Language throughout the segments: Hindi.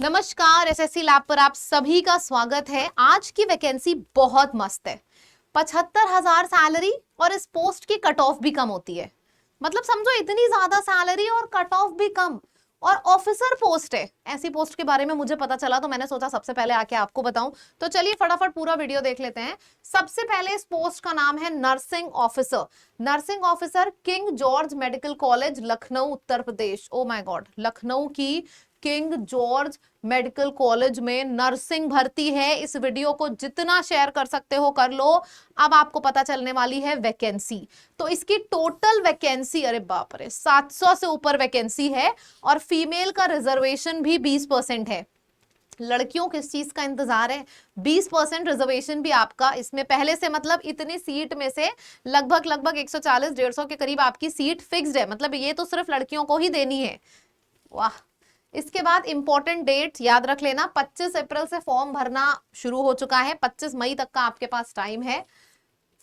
नमस्कार, एसएससी लैब पर आप सभी का स्वागत है। आज की वैकेंसी बहुत मस्त है। 75,000 सैलरी और इस पोस्ट की कट ऑफ भी कम होती है। मतलब समझो इतनी ज्यादा सैलरी और कट ऑफ भी कम, और ऑफिसर पोस्ट है। ऐसी पोस्ट के बारे में मुझे पता चला तो मैंने सोचा सबसे पहले आके आपको बताऊं। तो चलिए फटाफट पूरा वीडियो देख लेते हैं। सबसे पहले इस पोस्ट का नाम है nursing officer. Nursing officer, king George medical college, Lucknow, Uttar Pradesh. Oh my God, Lucknow की किंग जॉर्ज मेडिकल कॉलेज में नर्सिंग भर्ती है। इस वीडियो को जितना शेयर कर सकते हो कर लो। अब आपको पता चलने वाली है वैकेंसी। तो इसकी टोटल वैकेंसी, अरे बाप रे, 700 से ऊपर वैकेंसी है। और फीमेल का रिजर्वेशन भी 20% है। लड़कियों किस चीज का इंतजार है? 20% रिजर्वेशन भी आपका इसमें पहले से, मतलब इतनी सीट में से लगभग 140-150 के करीब आपकी सीट फिक्स्ड है। मतलब ये तो सिर्फ लड़कियों को ही देनी है। वाह। इसके बाद इंपॉर्टेंट डेट याद रख लेना, 25 अप्रैल से फॉर्म भरना शुरू हो चुका है। 25 मई तक का आपके पास टाइम है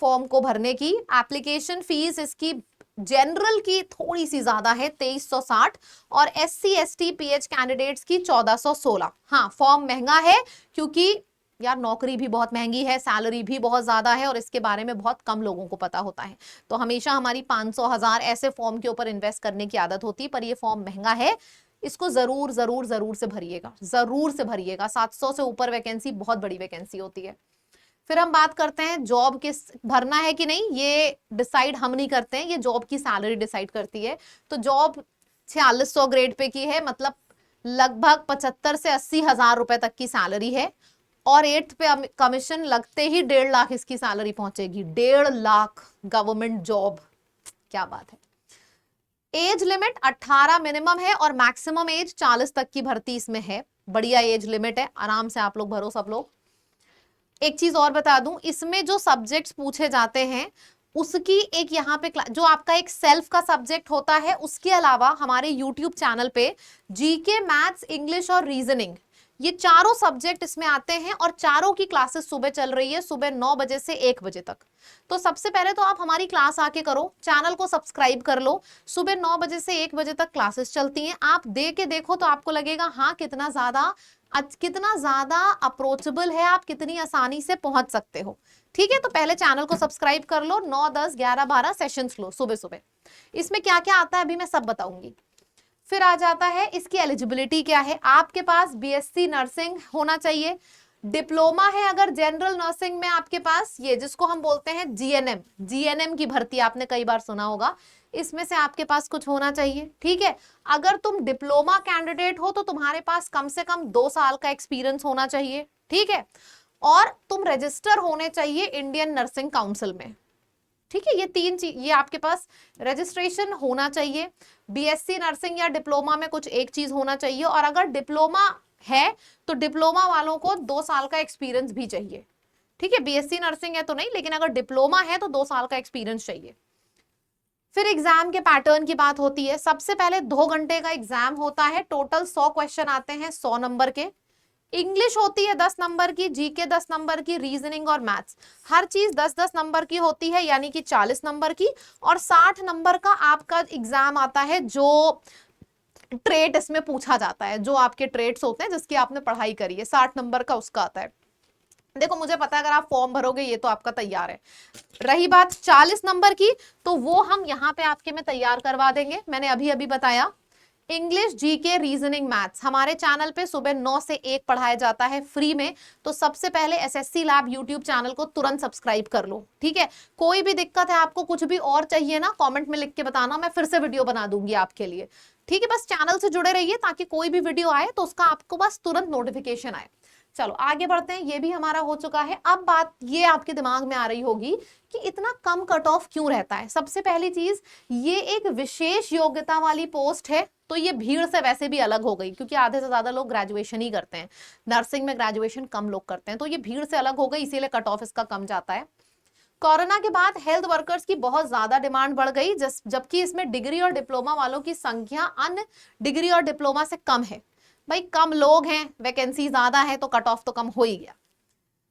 फॉर्म को भरने की। एप्लीकेशन फीस इसकी जनरल की थोड़ी सी ज्यादा है, 2360, और SC ST PH कैंडिडेट्स की 1416। हाँ, फॉर्म महंगा है क्योंकि यार नौकरी भी बहुत महंगी है, सैलरी भी बहुत ज्यादा है, और इसके बारे में बहुत कम लोगों को पता होता है। तो हमेशा हमारी 500,000 ऐसे फॉर्म के ऊपर इन्वेस्ट करने की आदत होती है, पर ये फॉर्म महंगा है। इसको जरूर जरूर जरूर से भरिएगा, जरूर से भरिएगा। 700 से ऊपर वैकेंसी बहुत बड़ी वैकेंसी होती है। फिर हम बात करते हैं जॉब किस भरना है कि नहीं, ये डिसाइड हम नहीं करते हैं, ये जॉब की सैलरी डिसाइड करती है। तो जॉब 4600 ग्रेड पे की है, मतलब लगभग 75 से 80,000 रुपए तक की सैलरी है। और 8th पे कमीशन लगते ही 1.5 लाख इसकी सैलरी पहुंचेगी। 1.5 लाख गवर्नमेंट जॉब, क्या बात है। एज लिमिट 18 मिनिमम है और मैक्सिमम एज 40 तक की भर्ती इसमें है। बढ़िया एज लिमिट है, आराम से आप लोग भरो सब लोग। एक चीज और बता दूं, इसमें जो सब्जेक्ट्स पूछे जाते हैं उसकी एक यहाँ पे जो आपका एक सेल्फ का सब्जेक्ट होता है, उसके अलावा हमारे यूट्यूब चैनल पे जीके, मैथ्स, इंग्लिश और रीजनिंग, ये चारों सब्जेक्ट इसमें आते हैं। और चारों की क्लासेस सुबह चल रही है, सुबह 9 बजे से 1 बजे तक। तो सबसे पहले तो आप हमारी क्लास आके करो, चैनल को सब्सक्राइब कर लो। सुबह 9 बजे से 1 बजे तक क्लासेस चलती हैं, आप दे के देखो तो आपको लगेगा हाँ कितना ज्यादा अप्रोचेबल है, आप कितनी आसानी से पहुंच सकते हो। ठीक है, तो पहले चैनल को सब्सक्राइब कर लो। 9, 10, 11, 12 सेशंस लो सुबह सुबह। इसमें क्या क्या आता है अभी मैं सब बताऊंगी। फिर आ जाता है इसकी एलिजिबिलिटी क्या है। आपके पास BSc नर्सिंग होना चाहिए, डिप्लोमा है अगर जनरल नर्सिंग में आपके पास, ये जिसको हम बोलते हैं GNM की भर्ती आपने कई बार सुना होगा, इसमें से आपके पास कुछ होना चाहिए। ठीक है, अगर तुम डिप्लोमा कैंडिडेट हो तो तुम्हारे पास कम से कम 2 साल का एक्सपीरियंस होना चाहिए। ठीक है, और तुम रजिस्टर होने चाहिए इंडियन नर्सिंग काउंसिल में। ठीक है, ये 3 चीज, ये आपके पास रजिस्ट्रेशन होना चाहिए। BSc नर्सिंग या डिप्लोमा में कुछ एक चीज होना चाहिए, और अगर डिप्लोमा है तो डिप्लोमा वालों को 2 साल का एक्सपीरियंस भी चाहिए। ठीक है, BSc नर्सिंग है तो नहीं, लेकिन अगर डिप्लोमा है तो 2 साल का एक्सपीरियंस चाहिए। फिर एग्जाम के पैटर्न की बात होती है। सबसे पहले 2 घंटे का एग्जाम होता है, टोटल 100 क्वेश्चन आते हैं 100 नंबर के। इंग्लिश होती है 10 नंबर की, जीके 10 नंबर की, रीजनिंग और मैथ्स हर चीज 10-10 नंबर की होती है, यानी कि 40 नंबर की। और 60 नंबर का आपका एग्जाम आता है, जो ट्रेट इसमें पूछा जाता है, जो आपके ट्रेट्स होते हैं जिसकी आपने पढ़ाई करी है, 60 नंबर का उसका आता है। देखो मुझे पता है अगर आप फॉर्म भरोगे ये तो आपका तैयार है। रही बात 40 नंबर की, तो वो हम यहाँ पे आपके में तैयार करवा देंगे। मैंने अभी अभी बताया, इंग्लिश, जीके, रीजनिंग, मैथ्स हमारे चैनल पे सुबह 9 से 1 पढ़ाया जाता है फ्री में। तो सबसे पहले एसएससी लैब यूट्यूब चैनल को तुरंत सब्सक्राइब कर लो। ठीक है, कोई भी दिक्कत है, आपको कुछ भी और चाहिए ना, कमेंट में लिख के बताना, मैं फिर से वीडियो बना दूंगी आपके लिए। ठीक है, बस चैनल से जुड़े रहिए ताकि कोई भी वीडियो आए तो उसका आपको बस तुरंत नोटिफिकेशन आए। चलो आगे बढ़ते हैं, ये भी हमारा हो चुका है। अब बात ये आपके दिमाग में आ रही होगी कि इतना कम कट ऑफ क्यों रहता है। सबसे पहली चीज, ये एक विशेष योग्यता वाली पोस्ट है, तो ये भीड़ से वैसे भी अलग हो गई, क्योंकि आधे से ज्यादा लोग ग्रेजुएशन ही करते हैं। नर्सिंग में ग्रेजुएशन कम लोग करते हैं, तो ये भीड़ से अलग हो गई, इसीलिए कट ऑफ इसका कम जाता है। कोरोना के बाद हेल्थ वर्कर्स की बहुत ज्यादा डिमांड बढ़ गई, जबकि इसमें डिग्री और डिप्लोमा वालों की संख्या अन्य डिग्री और डिप्लोमा से कम है। भाई कम लोग हैं, वैकेंसी ज्यादा है, तो कट ऑफ तो कम हो ही गया।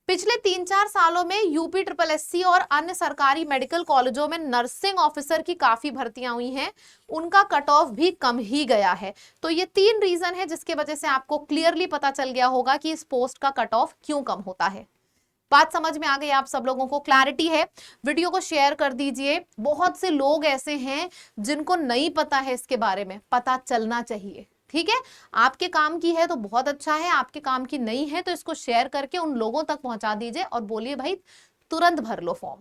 पिछले 3-4 सालों में यूपी ट्रिपल एससी और अन्य सरकारी मेडिकल कॉलेजों में नर्सिंग ऑफिसर की काफी भर्तियां हुई हैं, उनका कट ऑफ भी कम ही गया है। तो ये 3 रीजन है जिसके वजह से आपको क्लियरली पता चल गया होगा कि इस पोस्ट का कट ऑफ क्यों कम होता है। बात समझ में आ गई? आप सब लोगों को क्लैरिटी है? वीडियो को शेयर कर दीजिए। बहुत से लोग ऐसे हैं जिनको नहीं पता है इसके बारे में, पता चलना चाहिए। ठीक है, आपके काम की है तो बहुत अच्छा है, आपके काम की नहीं है तो इसको शेयर करके उन लोगों तक पहुंचा दीजिए और बोलिए भाई तुरंत भर लो फॉर्म,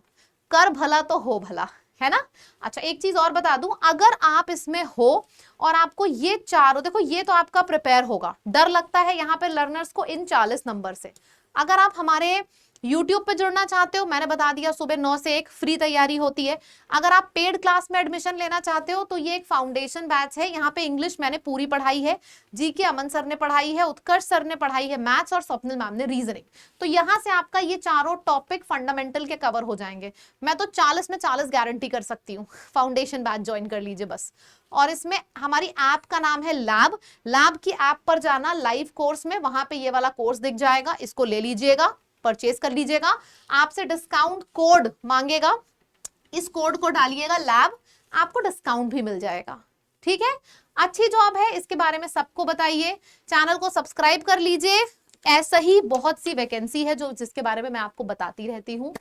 कर भला तो हो भला, है ना। अच्छा, एक चीज और बता दूं, अगर आप इसमें हो और आपको ये चारों, देखो ये तो आपका प्रिपेयर होगा, डर लगता है यहाँ पे लर्नर्स को इन 40 नंबर से। अगर आप हमारे YouTube पे जुड़ना चाहते हो, मैंने बता दिया सुबह 9 से 1 फ्री तैयारी होती है। अगर आप पेड क्लास में एडमिशन लेना चाहते हो तो ये एक फाउंडेशन बैच है, यहाँ पे इंग्लिश मैंने पूरी पढ़ाई है, जीके अमन सर ने पढ़ाई है, उत्कर्ष सर ने पढ़ाई है, मैथ्स और स्वप्निल मैम ने रीजनिंग। तो यहाँ से आपका ये चारों टॉपिक फंडामेंटल के कवर हो जाएंगे। मैं तो 40 में 40 गारंटी कर सकती हूँ। फाउंडेशन बैच ज्वाइन कर लीजिए बस। और इसमें हमारी ऐप का नाम है लैब। लैब की ऐप पर जाना, लाइव कोर्स में, वहां पे ये वाला कोर्स दिख जाएगा, इसको ले लीजिएगा, परचेज कर लीजिएगा। आपसे डिस्काउंट कोड मांगेगा, इस कोड को डालिएगा लैब, आपको डिस्काउंट भी मिल जाएगा। ठीक है, अच्छी जॉब है, इसके बारे में सबको बताइए। चैनल को सब्सक्राइब कर लीजिए, ऐसा ही बहुत सी वैकेंसी है जो जिसके बारे में मैं आपको बताती रहती हूँ।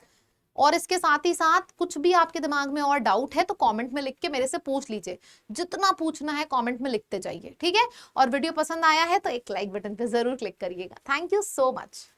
और इसके साथ ही साथ कुछ भी आपके दिमाग में और डाउट है तो कमेंट में लिख के मेरे से पूछ लीजिए, जितना पूछना है कमेंट में लिखते जाइए। ठीक है, और वीडियो पसंद आया है तो एक लाइक बटन पे जरूर क्लिक करिएगा। Thank you so much.